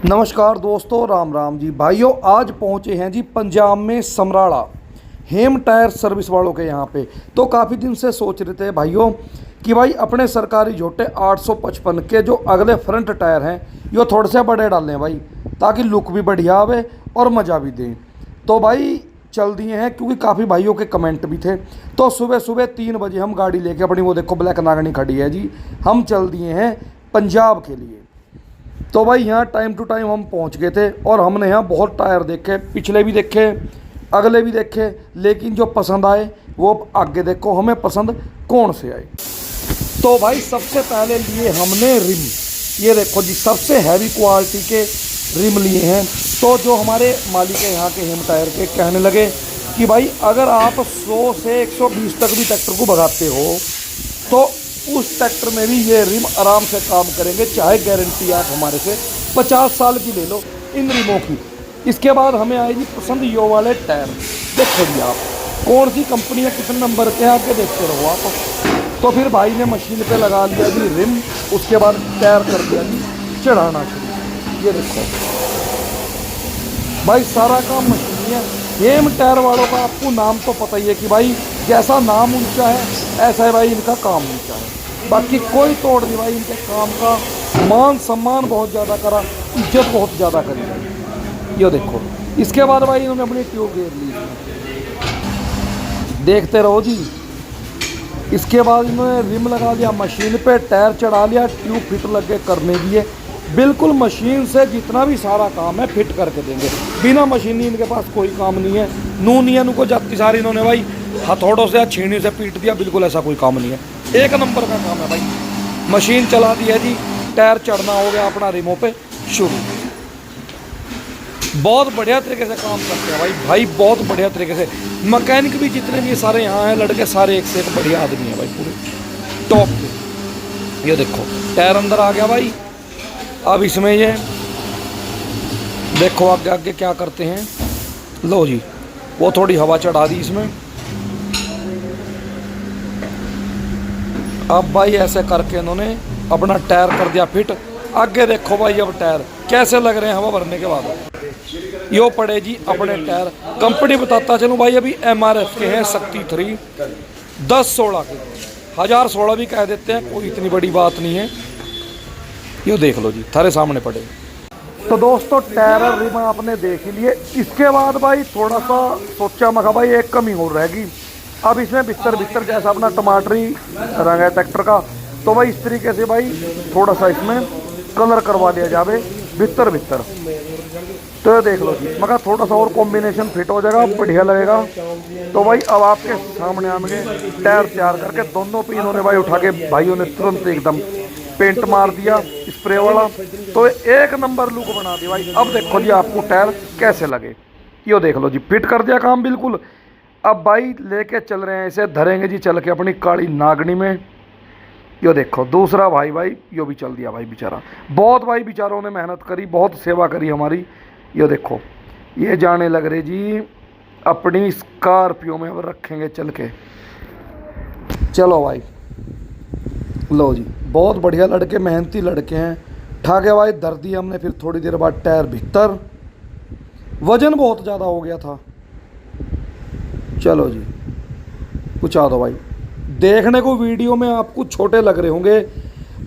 नमस्कार दोस्तों, राम राम जी भाइयों। आज पहुंचे हैं जी पंजाब में समराड़ा हेम टायर सर्विस वालों के यहाँ पे। तो काफ़ी दिन से सोच रहे थे भाइयों कि भाई अपने सरकारी झोटे 855 के जो अगले फ्रंट टायर हैं ये थोड़े से बड़े डालें भाई, ताकि लुक भी बढ़िया आवे और मज़ा भी दें। तो भाई चल दिए हैं, क्योंकि काफ़ी भाइयों के कमेंट भी थे। तो सुबह सुबह 3 बजे हम गाड़ी लेके अपनी, वो देखो ब्लैक नागनी खड़ी है जी, हम चल दिए हैं पंजाब के लिए। तो भाई यहाँ टाइम टू टाइम हम पहुँच गए थे और हमने यहाँ बहुत टायर देखे, पिछले भी देखे, अगले भी देखे, लेकिन जो पसंद आए वो आगे देखो हमें पसंद कौन से आए। तो भाई सबसे पहले लिए हमने रिम, ये देखो जी सबसे हैवी क्वालिटी के रिम लिए हैं। तो जो हमारे मालिक है यहाँ के हेम टायर के, कहने लगे कि भाई अगर आप 100 से 120 तक भी ट्रैक्टर को भगाते हो तो उस ट्रैक्टर में भी ये रिम आराम से काम करेंगे, चाहे गारंटी आप हमारे से 50 साल की ले लो इन रिमों की। इसके बाद हमें आएगी पसंद यो वाले टायर। देखो जी आप कौन सी कंपनी है, कितने नंबर के आके देखते रहो आप। तो फिर भाई ने मशीन पे लगा लिया जी रिम, उसके बाद टायर कर दिया जी चढ़ाना शुरू। ये देखो भाई सारा काम मशीन है। हेम टायर वालों का आपको नाम तो पता ही है कि भाई जैसा नाम ऊंचा है ऐसा है भाई इनका काम ऊंचा है। बाकी कोई तोड़ नहीं भाई इनके काम का। मान सम्मान बहुत ज़्यादा करा, इज्जत बहुत ज़्यादा करी भाई। ये देखो इसके बाद भाई इन्होंने अपनी ट्यूब घेर ली, देखते रहो जी। इसके बाद इन्होंने रिम लगा दिया मशीन पे, टायर चढ़ा लिया, ट्यूब फिट लग के करने दिए। बिल्कुल मशीन से जितना भी सारा काम है फिट करके देंगे। बिना मशीनी इनके पास कोई काम नहीं है। नून नहीं है इनको, जाती सारी इन्होंने भाई हथौड़ों से या छीनी से पीट दिया, बिल्कुल ऐसा कोई काम नहीं है। एक नंबर का काम है भाई। मशीन चला दी है जी, टायर चढ़ना हो गया अपना रिमों पे शुरू। बहुत बढ़िया तरीके से काम करते हैं भाई बहुत बढ़िया तरीके से। मैकेनिक भी जितने भी सारे यहाँ हैं लड़के, सारे एक से एक बढ़िया आदमी है भाई, पूरे टॉप के। ये देखो टायर अंदर आ गया भाई। अब इसमें ये देखो आगे आगे क्या करते हैं। लो जी वो थोड़ी हवा चढ़ा दी इसमें। अब भाई ऐसे करके इन्होंने अपना टायर कर दिया फिट। आगे देखो भाई अब टायर कैसे लग रहे हैं हवा भरने के बाद। यो पड़े जी अपने टायर। कंपनी बताता चलूँ भाई अभी MRF के हैं, शक्ति 3 10-16 के, 1016 भी कह देते हैं, कोई इतनी बड़ी बात नहीं है। यो देख लो जी थारे सामने पड़े। तो दोस्तों टायर और रिम आपने देख ही लिए। इसके बाद भाई थोड़ा सा सोचा मखा भाई एक कमी और रहेगी। अब इसमें बिस्तर जैसा अपना टमाटरी रंग है ट्रैक्टर का, तो भाई इस तरीके से भाई थोड़ा सा इसमें कलर करवा दिया जावे बिस्तर। तो देख लो जी मगर थोड़ा सा और कॉम्बिनेशन फिट हो जाएगा, बढ़िया लगेगा। तो भाई अब आपके सामने आएंगे टायर तैयार करके। दोनों पे इन्होंने भाई उठा के भाइयों ने तुरंत एकदम पेंट मार दिया स्प्रे वाला, तो एक नंबर लुक बना दिया भाई। अब देखो जी आपको टायर कैसे लगे। यो देख लो जी फिट कर दिया काम बिल्कुल। अब भाई लेके चल रहे हैं, इसे धरेंगे जी चल के अपनी काली नागनी में। यो देखो दूसरा भाई यो भी चल दिया भाई बेचारा। बहुत भाई बेचारों ने मेहनत करी, बहुत सेवा करी हमारी। यो देखो ये जाने लग रहे जी अपनी स्कॉर्पियो में, अब रखेंगे चल के। चलो भाई लो जी बहुत बढ़िया लड़के, मेहनती लड़के हैं। ठाके भाई धर दिया हमने। फिर थोड़ी देर बाद टायर भीतर, वजन बहुत ज़्यादा हो गया था। चलो जी पूछा दो भाई। देखने को वीडियो में आपको छोटे लग रहे होंगे,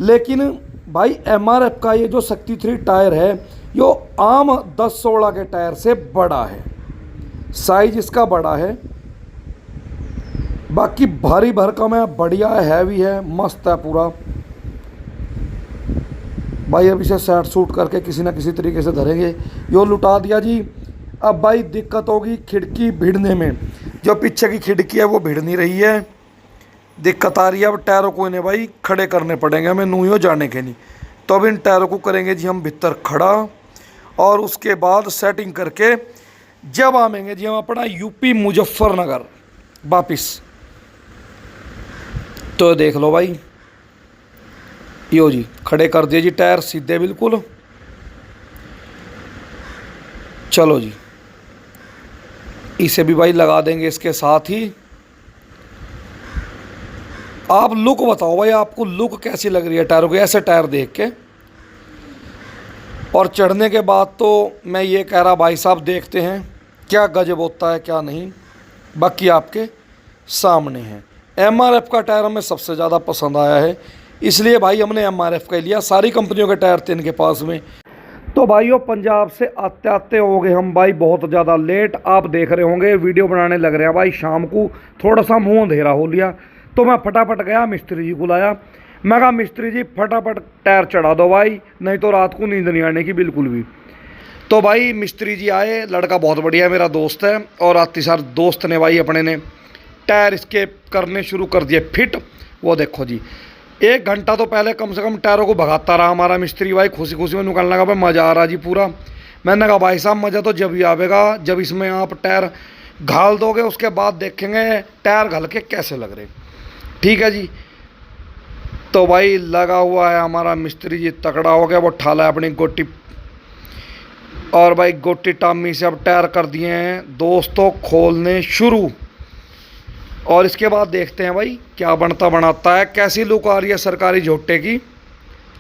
लेकिन भाई MRF का ये जो शक्ति 3 टायर है यो आम 10-16 के टायर से बड़ा है, साइज इसका बड़ा है। बाकी भारी भरकम है, बढ़िया है, हैवी है, मस्त है पूरा भाई। अब इसे सेट सूट करके किसी ना किसी तरीके से धरेंगे। यो लुटा दिया जी। अब भाई दिक्कत होगी खिड़की भिड़ने में। जो पीछे की खिड़की है वो भिड़ नहीं रही है, दिक्कत आ रही है। अब टायरों को इन्हें भाई खड़े करने पड़ेंगे हमें, नूयों जाने के नहीं। तो अब इन टायरों को करेंगे जी हम भीतर खड़ा, और उसके बाद सेटिंग करके जब आएंगे जी हम अपना यूपी मुजफ्फरनगर वापिस। तो देख लो भाई यो जी खड़े कर दिए जी टायर सीधे बिल्कुल। चलो जी इसे भी भाई लगा देंगे इसके साथ ही। आप लुक बताओ भाई, आपको लुक कैसी लग रही है टायरों की ऐसे टायर देख के। और चढ़ने के बाद तो मैं ये कह रहा भाई साहब देखते हैं क्या गजब होता है क्या नहीं, बाकी आपके सामने है। MRF का टायर हमें सबसे ज़्यादा पसंद आया है, इसलिए भाई हमने MRF का लिया। सारी कंपनियों के टायर थे इनके पास में। तो भाइयों पंजाब से आते आते हो गए हम भाई बहुत ज़्यादा लेट। आप देख रहे होंगे वीडियो बनाने लग रहे हैं भाई शाम को, थोड़ा सा मुँह अंधेरा हो लिया तो मैं फटाफट गया मिस्त्री जी को लाया। मैं कहा मिस्त्री जी फटाफट टायर चढ़ा दो भाई, नहीं तो रात को नींद नहीं आने की बिल्कुल भी। तो भाई मिस्त्री जी आए, लड़का बहुत बढ़िया मेरा दोस्त है, और आती सार दोस्त ने भाई अपने ने टायर इसके करने शुरू कर दिए फिट। वो देखो जी 1 घंटा तो पहले कम से कम टायरों को भगाता रहा हमारा मिस्त्री भाई, खुशी खुशी में निकलने लगा भाई मज़ा आ रहा जी पूरा। मैंने कहा भाई साहब मज़ा तो जब ही आएगा जब इसमें आप टायर घाल दोगे, उसके बाद देखेंगे टायर घल के कैसे लग रहे। ठीक है जी। तो भाई लगा हुआ है हमारा मिस्त्री जी, तगड़ा हो गया। वो ठाला है अपनी गोटी, और भाई गोटी टामी से अब टायर कर दिए हैं दोस्तों खोलने शुरू। और इसके बाद देखते हैं भाई क्या बनता बनाता है, कैसी लुक आ रही है सरकारी झोटे की,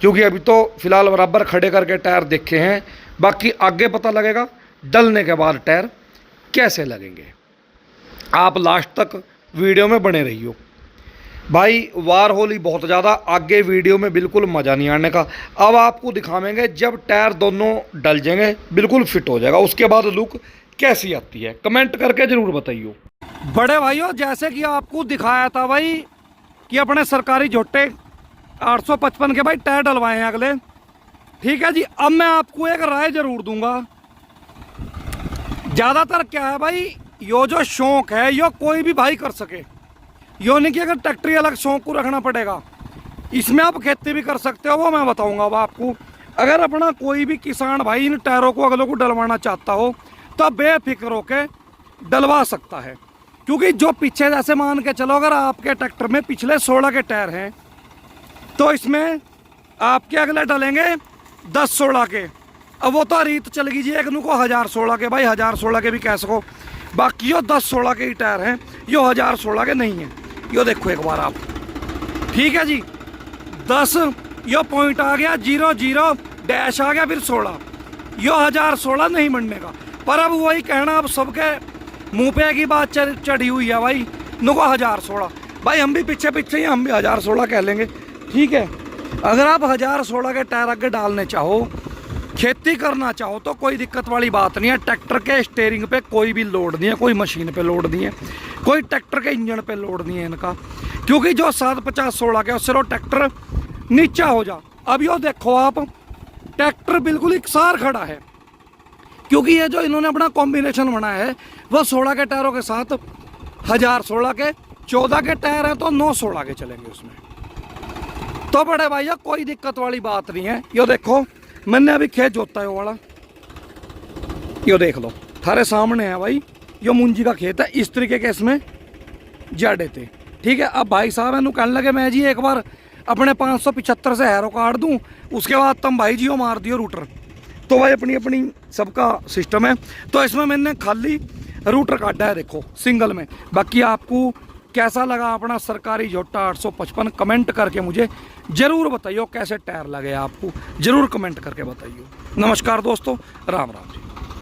क्योंकि अभी तो फिलहाल बराबर खड़े करके टायर देखे हैं, बाकी आगे पता लगेगा डलने के बाद टायर कैसे लगेंगे। आप लास्ट तक वीडियो में बने रहियो भाई। वार होली बहुत ज़्यादा, आगे वीडियो में बिल्कुल मज़ा नहीं आने का। अब आपको दिखावेंगे जब टायर दोनों डल जाएंगे बिल्कुल फिट हो जाएगा, उसके बाद लुक कैसी आती है, कमेंट करके ज़रूर बताइए। बड़े भाइयों जैसे कि आपको दिखाया था भाई कि अपने सरकारी झोटे 855 के भाई टायर डलवाए हैं अगले। ठीक है जी। अब मैं आपको एक राय ज़रूर दूंगा। ज़्यादातर क्या है भाई, यो जो शौक है यो कोई भी भाई कर सके, यो नहीं कि अगर ट्रैक्टरी अलग शौक को रखना पड़ेगा। इसमें आप खेती भी कर सकते हो, वो मैं बताऊंगा अब आपको। अगर अपना कोई भी किसान भाई इन टायरों को अगलों को डलवाना चाहता हो तो बेफिक्र होकर डलवा सकता है, क्योंकि जो पीछे जैसे मान के चलो अगर आपके ट्रैक्टर में पिछले 16 के टायर हैं तो इसमें आपके अगले डलेंगे 10-16 के। अब वो तो रीत चल गई जी, एक को 1016 के भाई 1016 के भी कह सको, बाकी यो 10-16 के ही टायर हैं, यो 1016 के नहीं है। यो देखो एक बार आप। ठीक है जी। 10 यो पॉइंट आ गया, 00 डैश आ गया, फिर 16, यो 1016 नहीं बनने का। पर अब वही कहना अब सबके मुंह पे की बात चढ़ी हुई है भाई, नुको 1016 भाई। हम भी पीछे पीछे ही हम भी 1016 कह लेंगे। ठीक है। अगर आप 1016 के टायर आगे डालने चाहो, खेती करना चाहो तो कोई दिक्कत वाली बात नहीं है। ट्रैक्टर के स्टीयरिंग पे कोई भी लोड नहीं है, कोई मशीन पे लोड नहीं है, कोई ट्रैक्टर के इंजन पे लोड नहीं है इनका, क्योंकि जो 750-16 के उससे ट्रैक्टर नीचा हो जा। अब यो देखो आप ट्रैक्टर बिल्कुल एकसार खड़ा है, क्योंकि ये जो इन्होंने अपना कॉम्बिनेशन बनाया है वो 16 के टायरों के साथ 1016 के, 14 के टायर है तो 916 के चलेंगे उसमें। तो बड़े भैया कोई दिक्कत वाली बात नहीं है। यो देखो मैंने अभी खेत जोता है वो वाला, यो देख लो थारे सामने है भाई, यो मुंजी का खेत है। इस तरीके के इसमें जाड़े थे। ठीक है। अब भाई साहब इन्हों कहने लगे मैं जी एक बार अपने 575 से हैरो काट दूं, उसके बाद तुम भाई जी मार दियो रूटर। तो भाई अपनी अपनी सबका सिस्टम है। तो इसमें मैंने खाली रूटर काटा है देखो सिंगल में। बाकी आपको कैसा लगा अपना सरकारी झोटा 855 कमेंट करके मुझे ज़रूर बताइए। कैसे टायर लगे आपको ज़रूर कमेंट करके बताइए। नमस्कार दोस्तों, राम राम जी।